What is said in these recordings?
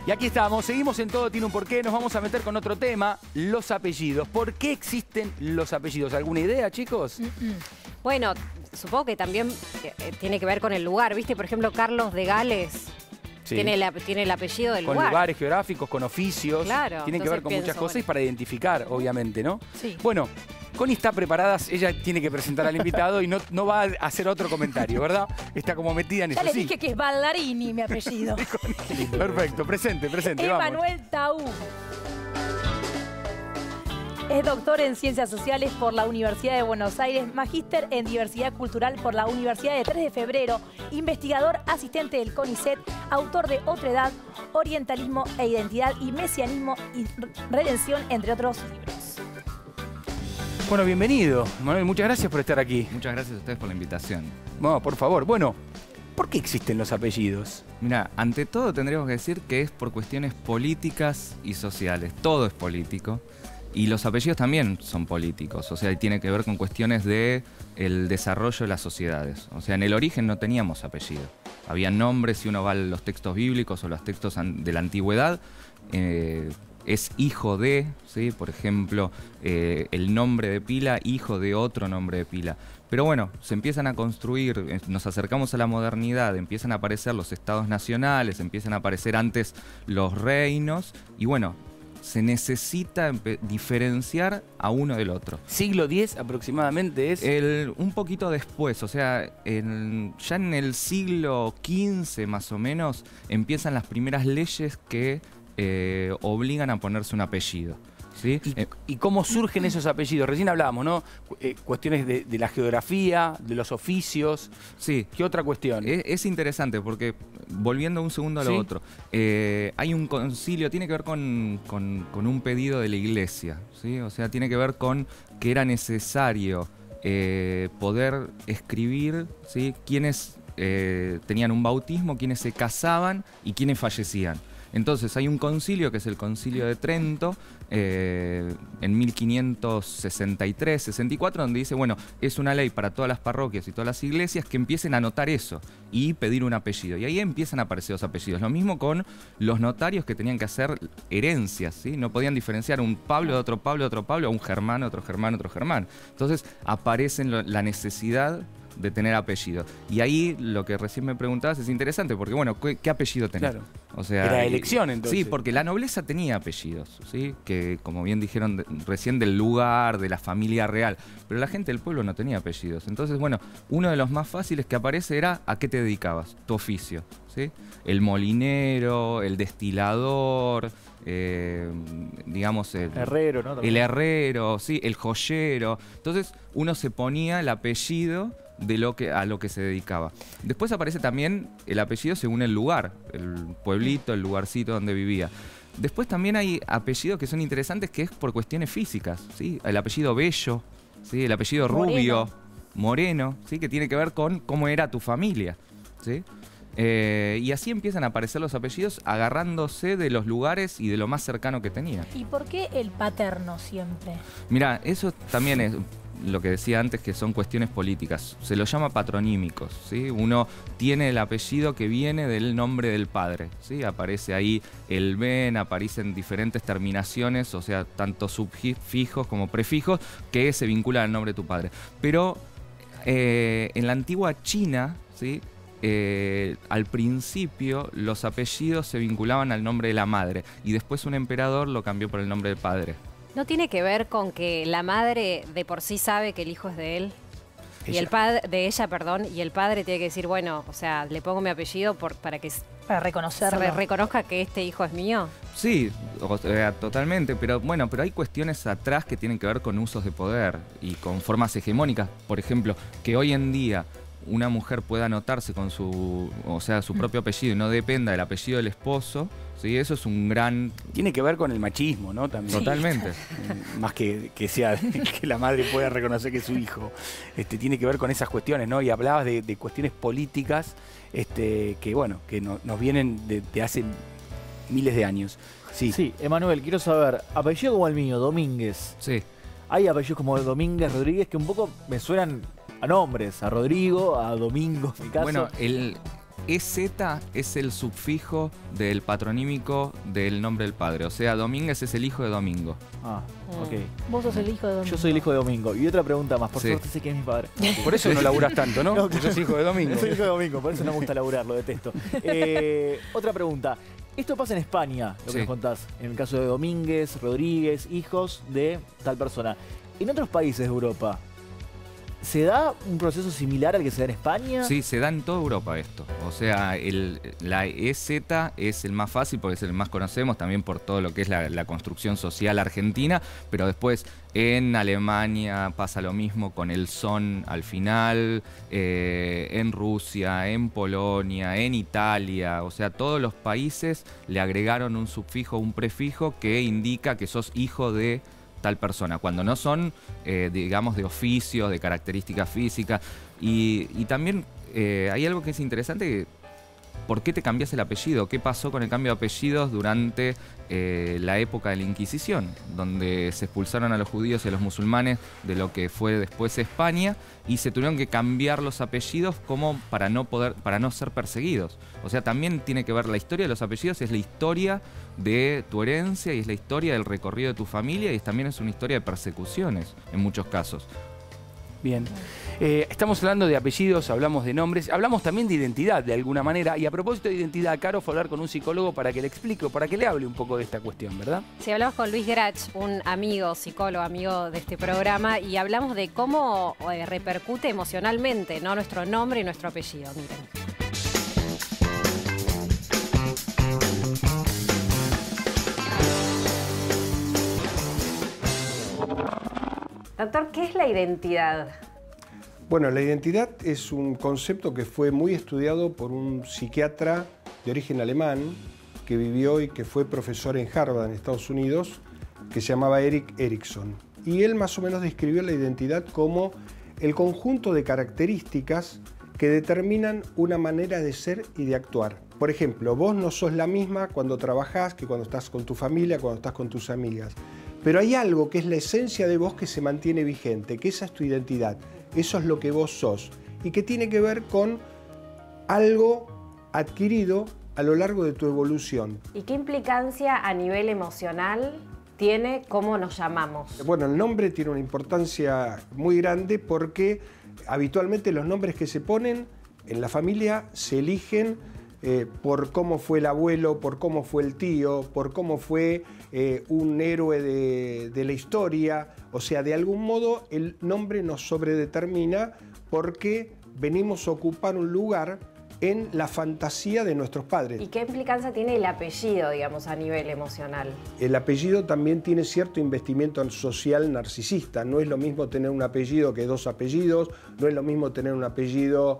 Y aquí estamos, seguimos en Todo Tiene un Porqué, nos vamos a meter con otro tema, los apellidos. ¿Por qué existen los apellidos? ¿Alguna idea, chicos? Bueno, supongo que también tiene que ver con el lugar, ¿viste? Por ejemplo, Carlos de Gales Sí. tiene el apellido del Con lugar. lugares geográficos, con oficios. Claro, Tienen que ver con muchas cosas y para identificar, obviamente, ¿no? Sí. Bueno, Connie está preparada, ella tiene que presentar al invitado y no va a hacer otro comentario, ¿verdad? Está como metida en eso. Ya le Sí. dije que es Ballarini mi apellido. Perfecto, presente, vamos. Emanuel Taú. Es doctor en Ciencias Sociales por la Universidad de Buenos Aires, magíster en Diversidad Cultural por la Universidad de 3 de Febrero, investigador asistente del CONICET, autor de Otra Edad, Orientalismo e Identidad y Mesianismo y Redención, entre otros libros. Bueno, bienvenido, Manuel, muchas gracias por estar aquí. Muchas gracias a ustedes por la invitación. No, por favor. Bueno, ¿por qué existen los apellidos? Mira, ante todo tendríamos que decir que es por cuestiones políticas y sociales. Todo es político. Y los apellidos también son políticos, o sea, tiene que ver con cuestiones de el desarrollo de las sociedades. O sea, en el origen no teníamos apellido. Había nombres, si uno va a los textos bíblicos o los textos de la antigüedad, es hijo de, ¿sí? Por ejemplo, el nombre de pila, hijo de otro nombre de pila. Pero bueno, se empiezan a construir, nos acercamos a la modernidad, empiezan a aparecer los estados nacionales, empiezan a aparecer antes los reinos, y bueno, se necesita diferenciar a uno del otro. Siglo X aproximadamente es... Un poquito después, o sea, ya en el siglo XV más o menos, empiezan las primeras leyes que obligan a ponerse un apellido. ¿Sí? ¿Y cómo surgen esos apellidos? Recién hablábamos, ¿no? Cuestiones de la geografía, de los oficios. Sí. ¿Qué otra cuestión? Es interesante porque, volviendo un segundo a lo otro, hay un concilio, tiene que ver con un pedido de la iglesia, ¿sí? O sea, tiene que ver con que era necesario poder escribir, ¿sí? Quiénes tenían un bautismo, quiénes se casaban y quiénes fallecían. Entonces hay un concilio que es el Concilio de Trento en 1563-64 donde dice, bueno, es una ley para todas las parroquias y todas las iglesias que empiecen a anotar eso y pedir un apellido. Y ahí empiezan a aparecer los apellidos. Lo mismo con los notarios que tenían que hacer herencias, ¿sí? No podían diferenciar un Pablo de otro Pablo, de otro Pablo, a un Germán, otro Germán, otro Germán. Entonces aparecen la necesidad de tener apellido. Y ahí lo que recién me preguntabas es interesante, porque bueno, ¿qué apellido tenés? Claro. O sea, era elección entonces. Sí, porque la nobleza tenía apellidos, ¿sí? Que como bien dijeron recién, del lugar, de la familia real, pero la gente del pueblo no tenía apellidos. Entonces, bueno, uno de los más fáciles que aparece era ¿a qué te dedicabas? Tu oficio, ¿sí? El molinero, el destilador, digamos el herrero, ¿no? El herrero, sí, el joyero. Entonces uno se ponía el apellido a lo que se dedicaba. Después aparece también el apellido según el lugar, el pueblito, el lugarcito donde vivía. Después también hay apellidos que son interesantes, que es por cuestiones físicas, ¿sí? El apellido Bello, ¿sí? El apellido Rubio, Moreno, ¿sí? Que tiene que ver con cómo era tu familia, ¿sí? Y así empiezan a aparecer los apellidos agarrándose de los lugares y de lo más cercano que tenía. ¿Y por qué el paterno siempre? Mira, eso también es lo que decía antes, que son cuestiones políticas. Se lo llama patronímicos, ¿sí? Uno tiene el apellido que viene del nombre del padre, ¿sí? Aparece ahí el ben, aparecen diferentes terminaciones, o sea, tanto sufijos como prefijos, que se vinculan al nombre de tu padre. Pero en la antigua China, ¿sí? Al principio los apellidos se vinculaban al nombre de la madre y después un emperador lo cambió por el nombre del padre. ¿No tiene que ver con que la madre de por sí sabe que el hijo es de él? Y el padre, de ella, perdón, y el padre tiene que decir, bueno, o sea, le pongo mi apellido para que para reconocerlo. se reconozca que este hijo es mío? Sí, totalmente, pero bueno, pero hay cuestiones atrás que tienen que ver con usos de poder y con formas hegemónicas. Por ejemplo, que hoy en día una mujer pueda anotarse con su propio apellido y no dependa del apellido del esposo, ¿sí? Eso es un gran... Tiene que ver con el machismo, ¿no? También. Totalmente. Más que sea que la madre pueda reconocer que es su hijo. Tiene que ver con esas cuestiones, ¿no? Y hablabas de cuestiones políticas que, bueno, que nos vienen de hace miles de años. Sí. Sí, Emanuel, quiero saber, apellido como el mío, Domínguez. Sí. Hay apellidos como Domínguez, Rodríguez, que un poco me suenan a nombres, a Rodrigo, a Domingo, en mi caso. Bueno, EZ es el sufijo del patronímico del nombre del padre. O sea, Domínguez es el hijo de Domingo. Ah, ok. Vos sos el hijo de Domingo. Yo soy el hijo de Domingo. Y otra pregunta más, por Sí. suerte sé que es mi padre. Por eso no laburas tanto, ¿no? No, Porque sos hijo de Domingo. Soy hijo de Domingo, por eso no me gusta laburar, lo detesto. Otra pregunta. Esto pasa en España, lo que Sí. nos contás. En el caso de Domínguez, Rodríguez, hijos de tal persona. En otros países de Europa, ¿se da un proceso similar al que se da en España? Sí, se da en toda Europa esto. O sea, la EZ es el más fácil porque es el más conocemos, también por todo lo que es la construcción social argentina, pero después en Alemania pasa lo mismo con el son al final, en Rusia, en Polonia, en Italia, o sea, todos los países le agregaron un sufijo, un prefijo que indica que sos hijo de tal persona, cuando no son, digamos, de oficios, de características físicas. Y también hay algo que es interesante, ¿por qué te cambias el apellido? ¿Qué pasó con el cambio de apellidos durante la época de la Inquisición, donde se expulsaron a los judíos y a los musulmanes de lo que fue después España y se tuvieron que cambiar los apellidos como para no ser perseguidos? O sea, también tiene que ver la historia de los apellidos, es la historia de tu herencia y es la historia del recorrido de tu familia y también es una historia de persecuciones en muchos casos. Bien. Estamos hablando de apellidos, hablamos de nombres, hablamos también de identidad de alguna manera. Y a propósito de identidad, Caro fue a hablar con un psicólogo para que le explique o para que le hable un poco de esta cuestión, ¿verdad? Sí, hablamos con Luis Grach, un amigo, psicólogo, amigo de este programa, y hablamos de cómo repercute emocionalmente, ¿no?, nuestro nombre y nuestro apellido. Miren. Doctor, ¿qué es la identidad? Bueno, la identidad es un concepto que fue muy estudiado por un psiquiatra de origen alemán que vivió y que fue profesor en Harvard, en Estados Unidos, que se llamaba Erik Erikson. Y él más o menos describió la identidad como el conjunto de características que determinan una manera de ser y de actuar. Por ejemplo, vos no sos la misma cuando trabajás que cuando estás con tu familia, cuando estás con tus amigas. Pero hay algo que es la esencia de vos que se mantiene vigente, que esa es tu identidad. Eso es lo que vos sos y que tiene que ver con algo adquirido a lo largo de tu evolución. ¿Y qué implicancia a nivel emocional tiene cómo nos llamamos? Bueno, el nombre tiene una importancia muy grande porque habitualmente los nombres que se ponen en la familia se eligen por cómo fue el abuelo, por cómo fue el tío, por cómo fue un héroe de la historia. O sea, de algún modo el nombre nos sobredetermina porque venimos a ocupar un lugar en la fantasía de nuestros padres. ¿Y qué implicancia tiene el apellido, digamos, a nivel emocional? El apellido también tiene cierto investimento social narcisista. No es lo mismo tener un apellido que dos apellidos, no es lo mismo tener un apellido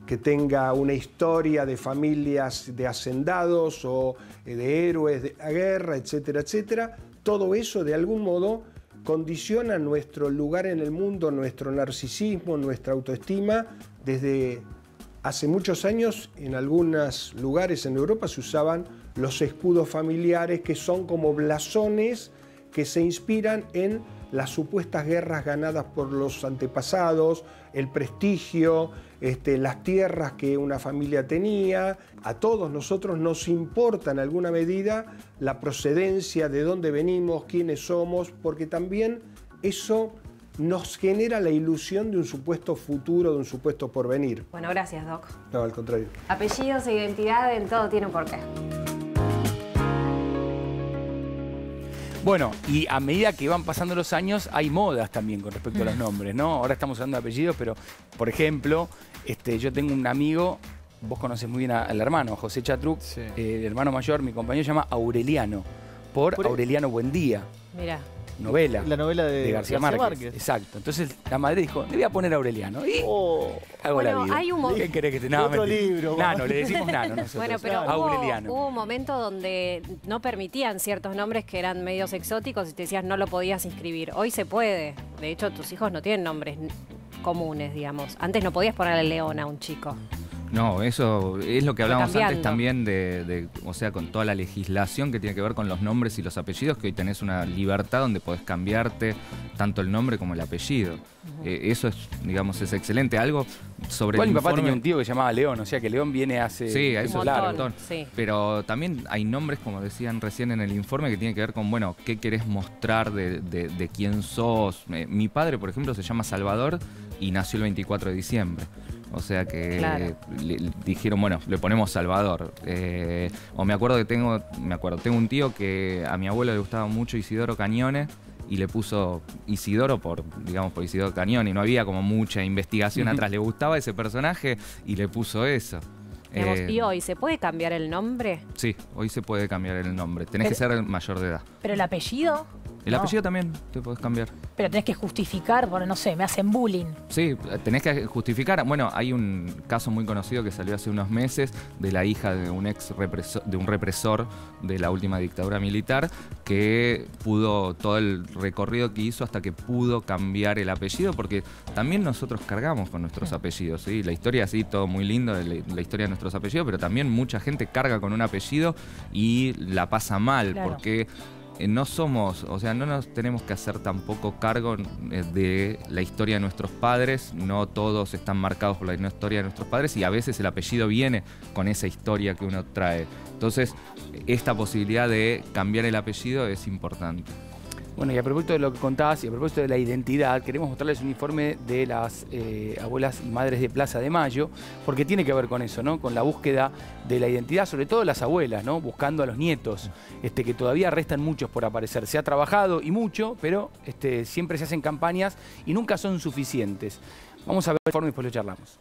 que tenga una historia de familias de hacendados o de héroes de la guerra, etcétera, etcétera. Todo eso de algún modo condiciona nuestro lugar en el mundo, nuestro narcisismo, nuestra autoestima. Desde hace muchos años en algunos lugares en Europa se usaban los escudos familiares, que son como blasones que se inspiran en las supuestas guerras ganadas por los antepasados, el prestigio, las tierras que una familia tenía. A todos nosotros nos importa en alguna medida la procedencia, de dónde venimos, quiénes somos, porque también eso nos genera la ilusión de un supuesto futuro, de un supuesto porvenir. Bueno, gracias, Doc. No, al contrario. Apellidos e identidad, en todo tiene un porqué. Bueno, y a medida que van pasando los años, hay modas también con respecto a los nombres, ¿no? Ahora estamos hablando de apellidos, pero, por ejemplo, yo tengo un amigo, vos conocés muy bien al hermano, José Chatruc, Sí. El hermano mayor, mi compañero, se llama Aureliano, por Aureliano Buendía, Mira. novela. La novela de García Márquez. Exacto. Entonces la madre dijo, le voy a poner Aureliano. Y hago Bueno, la vida. hay un ¿Qué querés que te nada? Otro libro. Nano, le decimos Nano nosotros. Bueno, pero Aureliano. hubo un momento donde no permitían ciertos nombres que eran medios exóticos y te decías no lo podías inscribir. Hoy se puede. De hecho, tus hijos no tienen nombres comunes, digamos. Antes no podías ponerle León a un chico. No, eso es lo que hablábamos antes cambiando. también o sea, con toda la legislación que tiene que ver con los nombres y los apellidos, que hoy tenés una libertad donde podés cambiarte tanto el nombre como el apellido. Eso es, digamos, es excelente. Algo sobre Igual el mi papá informe... tenía un tío que se llamaba León, o sea que León viene hace Sí, a eso Un es un montón, montón. sí. Pero también hay nombres, como decían recién en el informe, que tienen que ver con, bueno, qué querés mostrar de quién sos. Mi padre, por ejemplo, se llama Salvador y nació el 24 de diciembre. O sea que Claro. le dijeron, bueno, le ponemos Salvador. O me acuerdo que tengo un tío que a mi abuelo le gustaba mucho Isidoro Cañone y le puso Isidoro por Isidoro Cañone, y no había como mucha investigación atrás. Le gustaba ese personaje y le puso eso. Digamos, ¿y hoy se puede cambiar el nombre? Sí, hoy se puede cambiar el nombre. Tenés que ser mayor de edad. Pero el apellido. El no. apellido también te podés cambiar. Pero tenés que justificar, porque no sé, me hacen bullying. Sí, tenés que justificar. Bueno, hay un caso muy conocido que salió hace unos meses de la hija de un represor de la última dictadura militar, que pudo, todo el recorrido que hizo hasta que pudo cambiar el apellido, porque también nosotros cargamos con nuestros apellidos, ¿sí? La historia, sí, todo muy lindo, la historia de nuestros apellidos, pero también mucha gente carga con un apellido y la pasa mal, Claro. porque no somos, o sea, no nos tenemos que hacer tampoco cargo de la historia de nuestros padres. No todos están marcados por la historia de nuestros padres y a veces el apellido viene con esa historia que uno trae. Entonces, esta posibilidad de cambiar el apellido es importante. Bueno, y a propósito de lo que contabas y a propósito de la identidad, queremos mostrarles un informe de las abuelas y madres de Plaza de Mayo, porque tiene que ver con eso, ¿no? Con la búsqueda de la identidad, sobre todo las abuelas, ¿no? Buscando a los nietos, que todavía restan muchos por aparecer. Se ha trabajado y mucho, pero siempre se hacen campañas y nunca son suficientes. Vamos a ver el informe y después lo charlamos.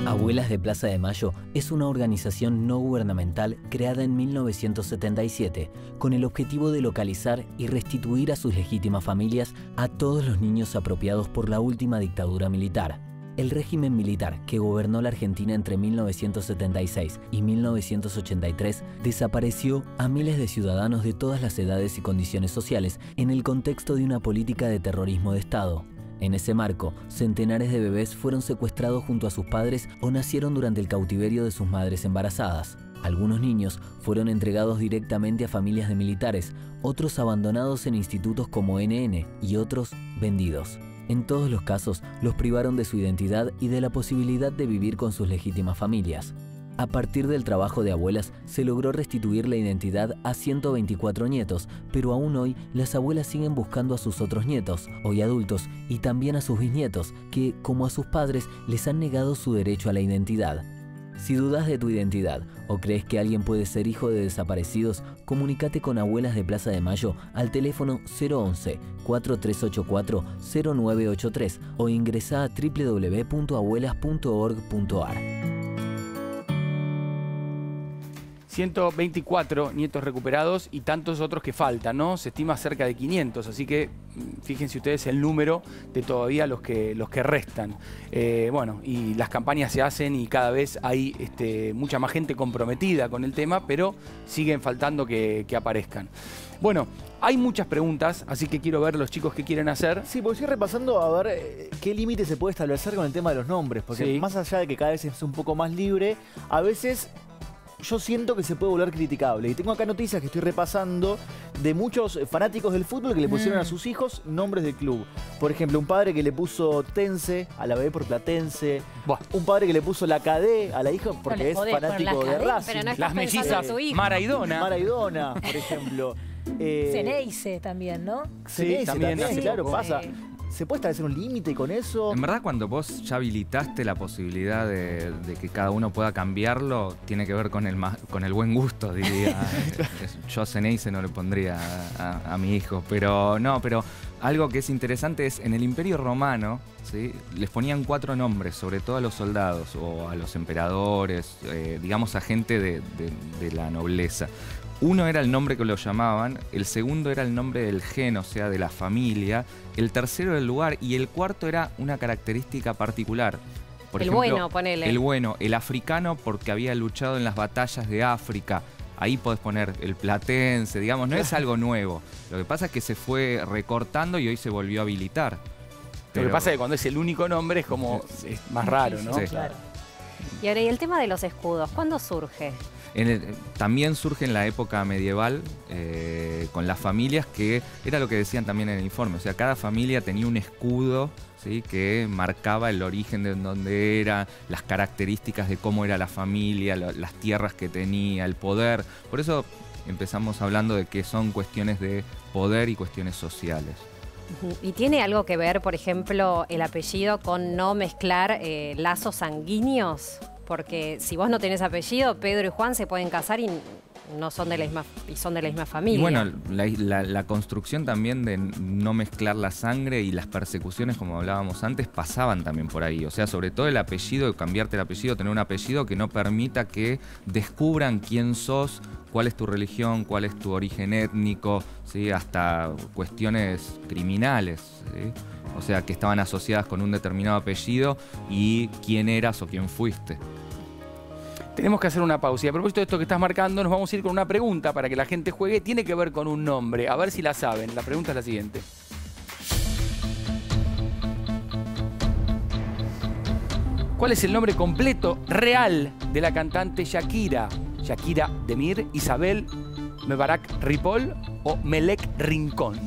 Abuelas de Plaza de Mayo es una organización no gubernamental creada en 1977 con el objetivo de localizar y restituir a sus legítimas familias a todos los niños apropiados por la última dictadura militar. El régimen militar que gobernó la Argentina entre 1976 y 1983 desapareció a miles de ciudadanos de todas las edades y condiciones sociales en el contexto de una política de terrorismo de Estado. En ese marco, centenares de bebés fueron secuestrados junto a sus padres o nacieron durante el cautiverio de sus madres embarazadas. Algunos niños fueron entregados directamente a familias de militares, otros abandonados en institutos como NN y otros vendidos. En todos los casos, los privaron de su identidad y de la posibilidad de vivir con sus legítimas familias. A partir del trabajo de abuelas, se logró restituir la identidad a 124 nietos, pero aún hoy las abuelas siguen buscando a sus otros nietos, hoy adultos, y también a sus bisnietos, que, como a sus padres, les han negado su derecho a la identidad. Si dudas de tu identidad o crees que alguien puede ser hijo de desaparecidos, comunícate con Abuelas de Plaza de Mayo al teléfono 011-4384-0983 o ingresa a www.abuelas.org.ar. 124 nietos recuperados y tantos otros que faltan, ¿no? Se estima cerca de 500, así que fíjense ustedes el número de todavía los que restan. Bueno, y las campañas se hacen y cada vez hay mucha más gente comprometida con el tema, pero siguen faltando que aparezcan. Bueno, hay muchas preguntas, así que quiero ver los chicos que quieren hacer. Sí, porque estoy repasando a ver qué límite se puede establecer con el tema de los nombres, porque Sí. más allá de que cada vez es un poco más libre, a veces yo siento que se puede volver criticable. Y tengo acá noticias que estoy repasando de muchos fanáticos del fútbol que le pusieron a sus hijos nombres de club. Por ejemplo, un padre que le puso Tense a la bebé por Platense. Buah. Un padre que le puso la KD a la hija porque le es podés poner fanático la de KD, Racing. Pero no estás Las pensando mellizas en tu hijo. Maradona. Maradona, por ejemplo. Ceneice también, ¿no? Ceneice también hace claro, poco. pasa. Sí. ¿Se puede establecer un límite con eso? En verdad, cuando vos ya habilitaste la posibilidad de que cada uno pueda cambiarlo, tiene que ver con el buen gusto, diría. Yo a Ceneice no le pondría a mi hijo, pero algo que es interesante es, en el Imperio Romano, ¿sí?, les ponían 4 nombres, sobre todo a los soldados o a los emperadores, digamos a gente de la nobleza. Uno era el nombre que lo llamaban, el segundo era el nombre del gen, o sea, de la familia, el tercero del lugar y el cuarto era una característica particular. Por El ejemplo, bueno, ponele. El bueno, el africano porque había luchado en las batallas de África. Ahí podés poner el platense, digamos, no es algo nuevo. Lo que pasa es que se fue recortando y hoy se volvió a habilitar. Lo que pasa es que cuando es el único nombre es como es más raro, ¿no? Sí. Claro. Y ahora, ¿y el tema de los escudos? ¿Cuándo surge? También surge en la época medieval con las familias, que era lo que decían también en el informe. O sea, cada familia tenía un escudo, ¿sí?, que marcaba el origen de dónde era, las características de cómo era la familia, las tierras que tenía, el poder. Por eso empezamos hablando de que son cuestiones de poder y cuestiones sociales. ¿Y tiene algo que ver, por ejemplo, el apellido con no mezclar lazos sanguíneos? Porque si vos no tenés apellido, Pedro y Juan se pueden casar y no son de la misma, y son de la misma familia. Y bueno, la construcción también de no mezclar la sangre y las persecuciones, como hablábamos antes, pasaban también por ahí. O sea, sobre todo el apellido, cambiarte el apellido, tener un apellido que no permita que descubran quién sos, cuál es tu religión, cuál es tu origen étnico, ¿sí?, hasta cuestiones criminales, ¿sí? O sea, que estaban asociadas con un determinado apellido y quién eras o quién fuiste. Tenemos que hacer una pausa. Y a propósito de esto que estás marcando, nos vamos a ir con una pregunta para que la gente juegue. Tiene que ver con un nombre. A ver si la saben. La pregunta es la siguiente. ¿Cuál es el nombre completo real de la cantante Shakira? Shakira Demir, Isabel Mebarak Ripoll o Melek Rincón.